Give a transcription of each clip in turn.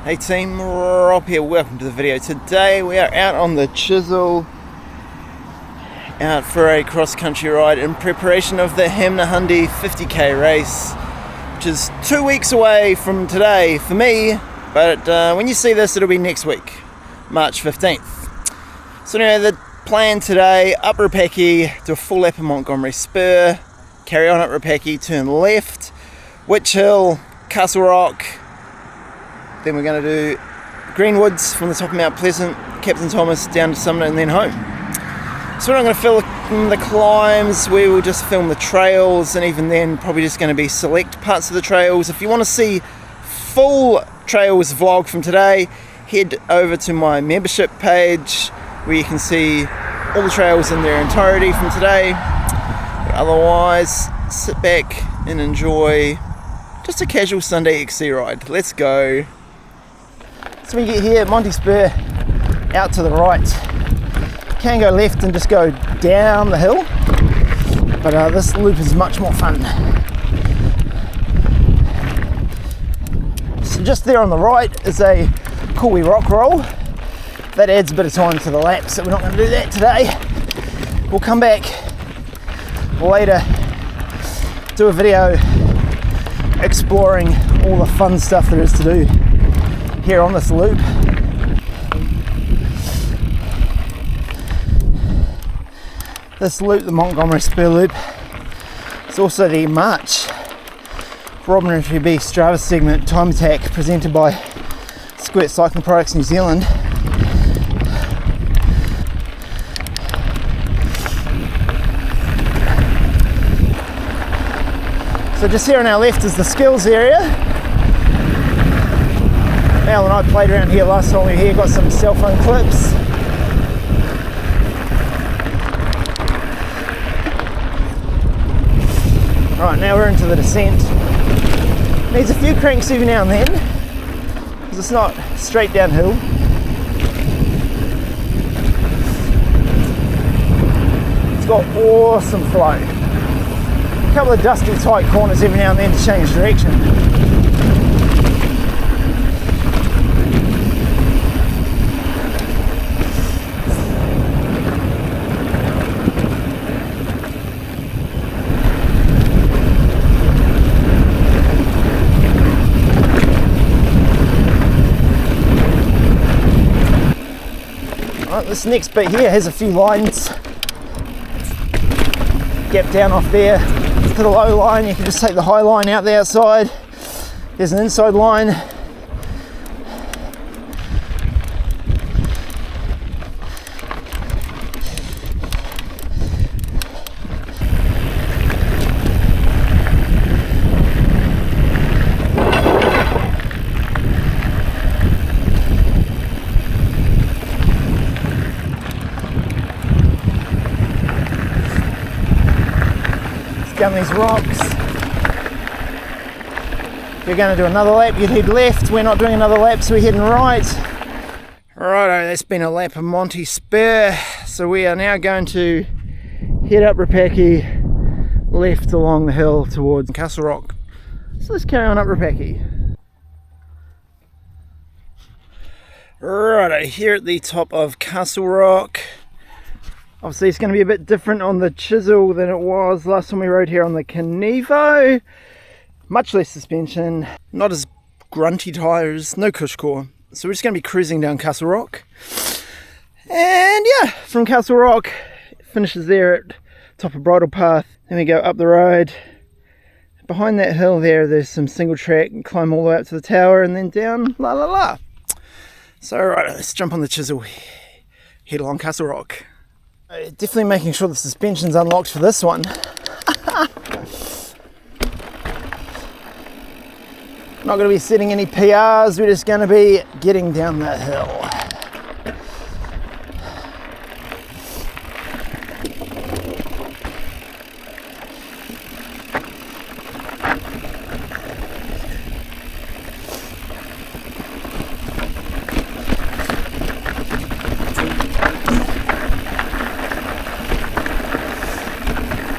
Hey team, Rob here, welcome to the video. Today we are out on the Chisel, out for a cross-country ride in preparation of the Hanmer Hundy 50k race, which is 2 weeks away from today for me, but when you see this it'll be next week, March 15th. So anyway, the plan today, up Rapaki, do a full lap of Montgomery spur, carry on up Rapaki, turn left, Witch Hill, Castle Rock. Then we're going to do Greenwoods from the top of Mount Pleasant, Captain Thomas down to Sumner and then home. So we're not going to film the climbs, we will just film the trails, and even then probably just going to be select parts of the trails. If you want to see full trails vlog from today, head over to my membership page where you can see all the trails in their entirety from today. But otherwise, sit back and enjoy just a casual Sunday XC ride. Let's go. So when you get here, Monty Spur, out to the right. You can go left and just go down the hill, but this loop is much more fun. So just there on the right is a cool wee rock roll. That adds a bit of time to the lap, so we're not going to do that today. We'll come back later, do a video exploring all the fun stuff there is to do here on this loop. This loop, the Montgomery Spur loop, is also the March Robin B Strava segment time attack presented by Squirt Cycling Products New Zealand. So just here on our left is the skills area. Al and I played around here last time we were here, got some cell phone clips. Right, now we're into the descent. Needs a few cranks every now and then, because it's not straight downhill. It's got awesome flow. A couple of dusty tight corners every now and then to change direction. Right, this next bit here has a few lines. Gap down off there to the low line, you can just take the high line out the outside. There's an inside line. Down these rocks. If you're going to do another lap, you'd head left. We're not doing another lap, so we're heading right. Righto, that's been a lap of Monty Spur. So we are now going to head up Rapaki, left along the hill towards Castle Rock. So let's carry on up Rapaki. Righto, here at the top of Castle Rock. Obviously it's going to be a bit different on the Chisel than it was last time we rode here on the Canevo. Much less suspension, not as grunty tyres, no cush core. So we're just going to be cruising down Castle Rock. And yeah, from Castle Rock, it finishes there at top of Bridle Path. Then we go up the road. Behind that hill there's some single track, and climb all the way up to the tower and then down, la la la. So right, let's jump on the Chisel, head along Castle Rock. Definitely making sure the suspension's unlocked for this one. Not going to be setting any PRs, we're just going to be getting down that hill.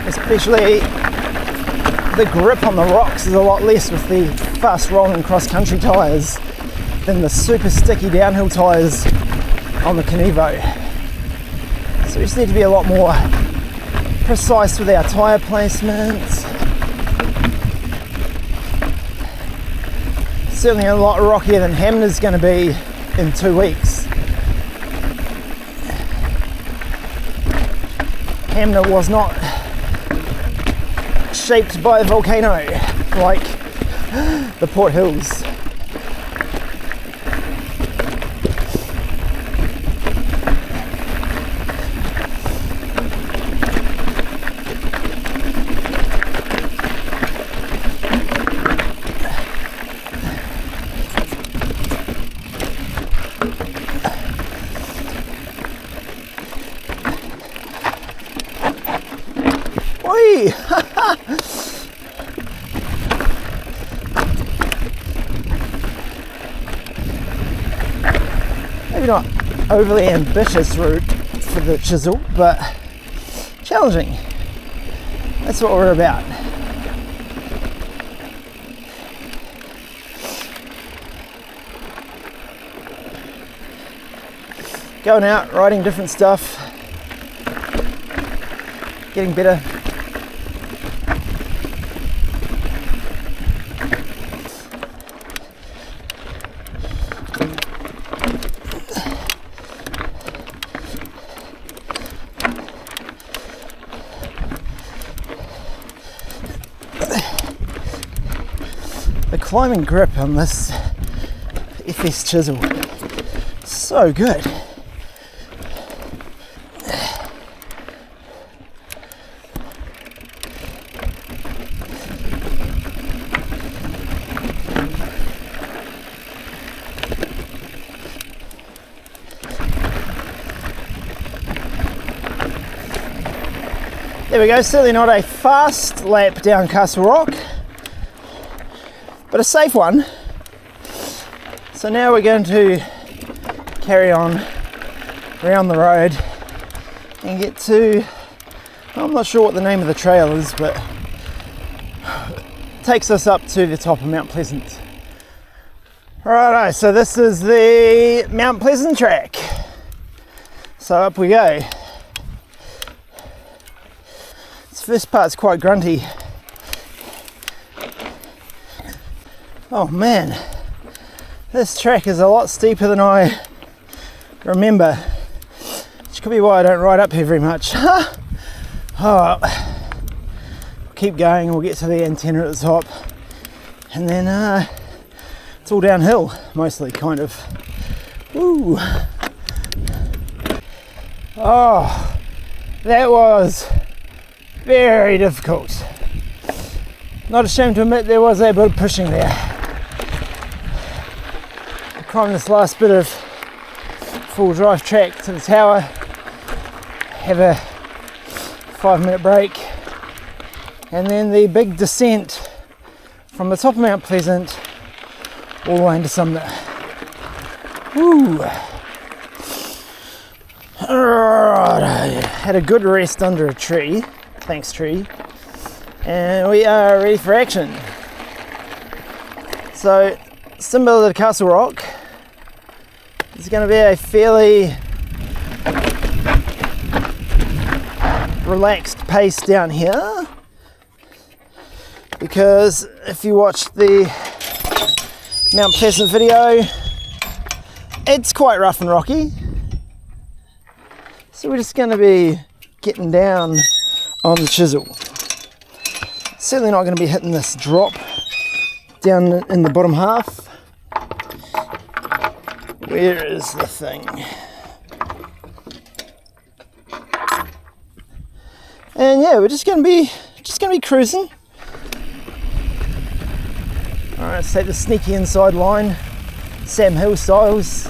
Especially the grip on the rocks is a lot less with the fast rolling cross country tyres. than the super sticky downhill tyres on the Colombo. So we just need to be a lot more precise with our tyre placements. Certainly a lot rockier than Hanmer's going to be in 2 weeks. Hanmer was not shaped by a volcano like the Port Hills. Oi! Maybe not overly ambitious route for the chisel, but challenging. That's what we're about. Going out, riding different stuff, getting better. The climbing grip on this FS chisel, so good. There we go, certainly not a fast lap down Castle Rock, but a safe one. So now we're going to carry on around the road and get to, I'm not sure what the name of the trail is, but it takes us up to the top of Mount Pleasant. Righto, so this is the Mount Pleasant track. So up we go. This first part's quite grunty. Oh man, this track is a lot steeper than I remember, which could be why I don't ride up here very much. Oh, we'll keep going, we'll get to the antenna at the top, and then it's all downhill, mostly, kind of. Woo! Oh, that was very difficult. Not ashamed to admit there was a bit of pushing there. Climb this last bit of full drive track to the tower, have a 5-minute break, and then the big descent from the top of Mount Pleasant all the way into Sumner. Woo! Alright, had a good rest under a tree, thanks tree, and we are ready for action. So, similar to Castle Rock, it's going to be a fairly relaxed pace down here, because if you watch the Mount Pleasant video, it's quite rough and rocky. So we're just going to be getting down on the chisel. Certainly not going to be hitting this drop down in the bottom half. Where is the thing? And yeah, we're just gonna be cruising. Alright, let's take the sneaky inside line, Sam Hill styles.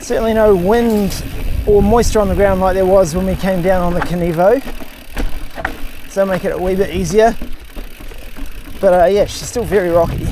Certainly no wind or moisture on the ground like there was when we came down on the Colombo, so make it a wee bit easier. But yeah, she's still very rocky.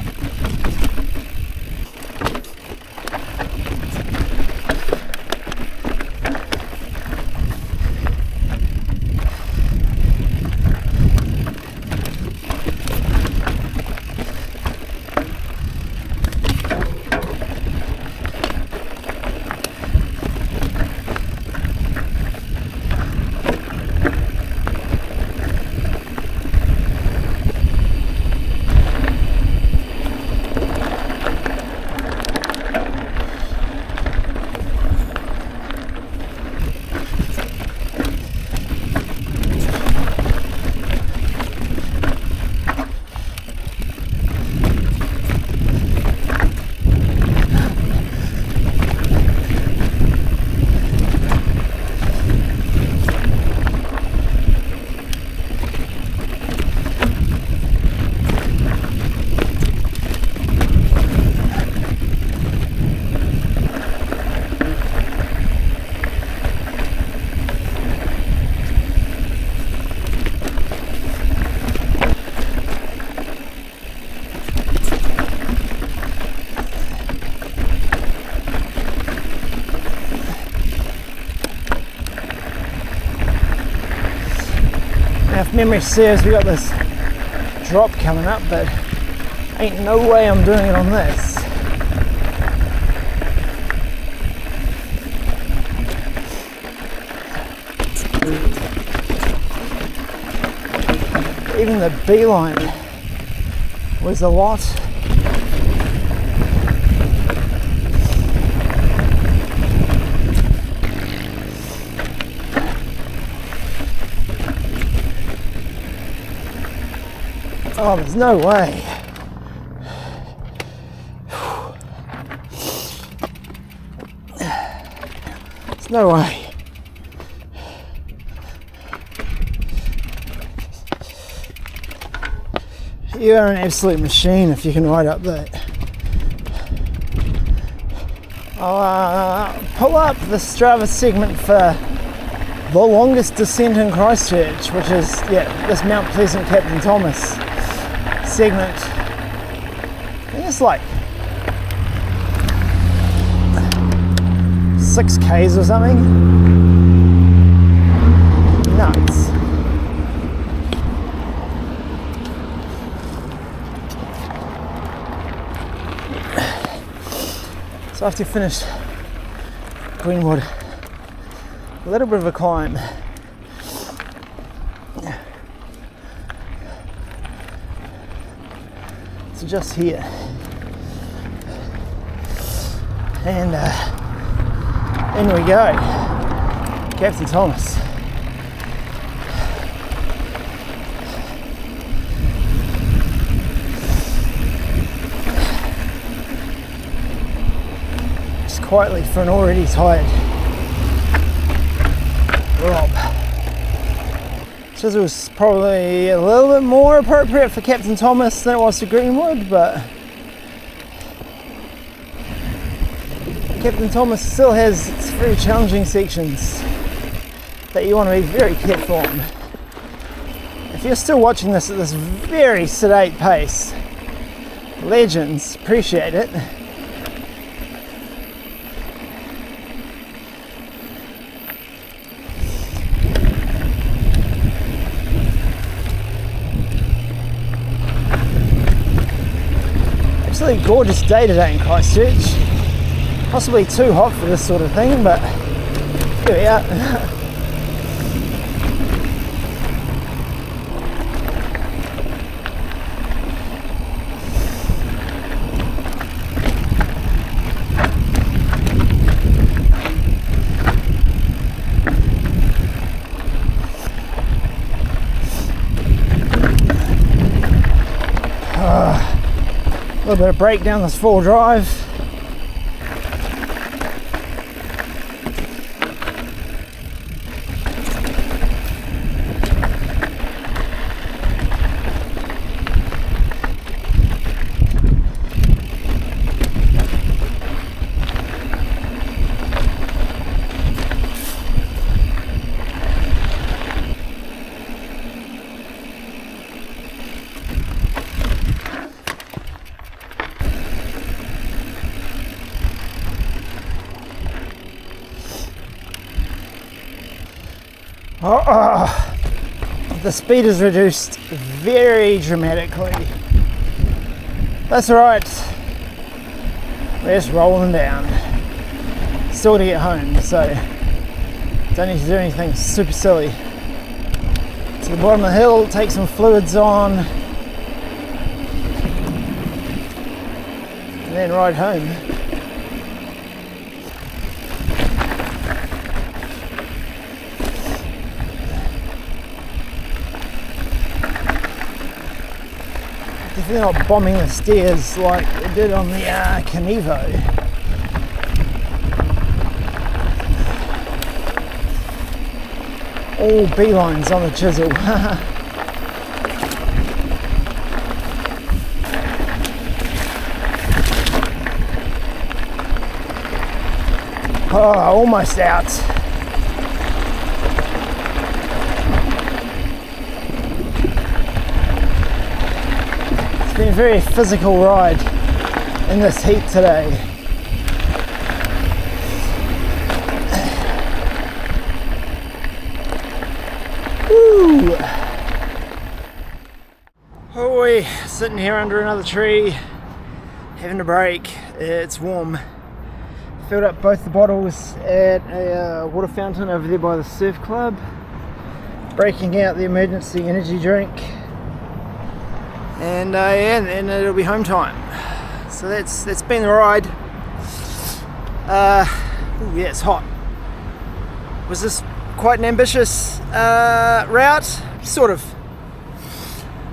Now if memory serves, we got this drop coming up, but ain't no way I'm doing it on this. Even the beeline was a lot. Oh, there's no way. There's no way. You are an absolute machine if you can ride up that. I'll pull up the Strava segment for the longest descent in Christchurch, which is, this Mount Pleasant Captain Thomas segment. I think it's like 6Ks or something. Nuts. So after you finish Greenwood, a little bit of a climb. So just here, and in we go, Captain Thomas. Just quietly for an already tired Rob. Chisel was probably a little bit more appropriate for Captain Thomas than it was for Greenwood, but Captain Thomas still has its very challenging sections that you want to be very careful on. If you're still watching this at this very sedate pace, legends, appreciate it. Absolutely gorgeous day today in Christchurch. Possibly too hot for this sort of thing, but here we are. A little bit of brake down this full drive. The speed is reduced very dramatically. That's alright. We're just rolling down. Still to get home, so don't need to do anything super silly. To the bottom of the hill, take some fluids on, and then ride home. Definitely not bombing the stairs like it did on the Canevo. All beelines on the chisel. Oh, almost out. It's been a very physical ride in this heat today. Woo! Oh, we're sitting here under another tree, having a break. It's warm. Filled up both the bottles at a water fountain over there by the surf club. Breaking out the emergency energy drink. And and it'll be home time. So that's been the ride. Oh yeah, it's hot. Was this quite an ambitious route? Sort of.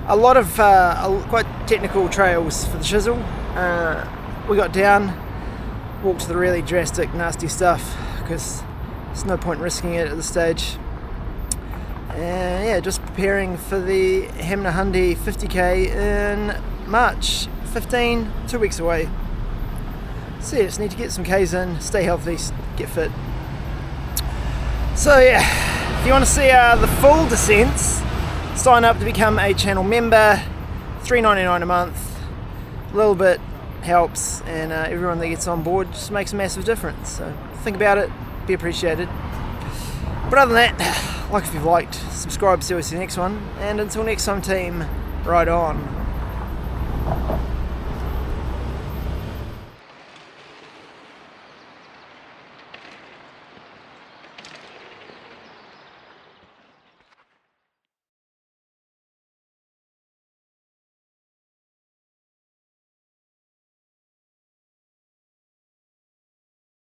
A lot of quite technical trails for the chisel. We got down, walked the really drastic, nasty stuff because there's no point risking it at this stage. And yeah, just preparing for the Hanmer Hundy 50k in March 15, 2 weeks away. So yeah, just need to get some Ks in, stay healthy, get fit. So yeah, if you want to see the full descents, sign up to become a channel member, $3.99 a month. A little bit helps, and everyone that gets on board just makes a massive difference. So think about it, be appreciated. But other than that, like if you've liked, subscribe, see you in the next one, and until next time team, ride on.